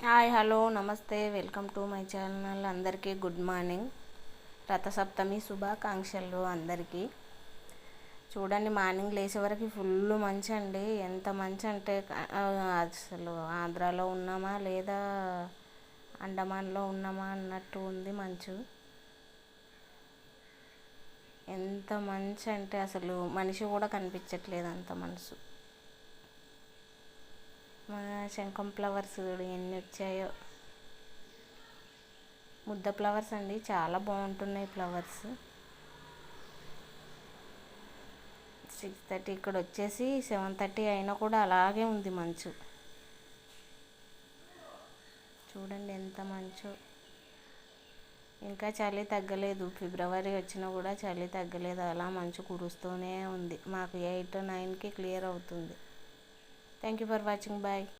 Hi hello నమస్తే welcome to my channel. అందరికీ good morning, Rathasaptami శుభాకాంక్షలు అందరికీ. చూడండి, మార్నింగ్ లేచే వరకు ఫుల్ మంచు అండి. ఎంత మంచు అంటే అసలు ఆంధ్రాలో ఉన్నామా లేదా అండమాన్లో ఉన్నామా అన్నట్టు ఉంది మంచు. ఎంత మంచు అంటే అసలు మనిషి కూడా కనిపించట్లేదు, అంత మనసు. మన శంఖం ఫ్లవర్స్ ఎన్ని వచ్చాయో, ముద్ద ఫ్లవర్స్ అండి, చాలా బాగుంటున్నాయి ఫ్లవర్స్. 6:30, ఇక్కడ వచ్చేసి 7:30 అయినా కూడా అలాగే ఉంది మంచు. చూడండి ఎంత మంచు. ఇంకా చలి తగ్గలేదు, ఫిబ్రవరి వచ్చినా కూడా చలి తగ్గలేదు, అలా మంచు కురుస్తూనే ఉంది. మాకు 8, 9కి క్లియర్ అవుతుంది. Thank you for watching, bye.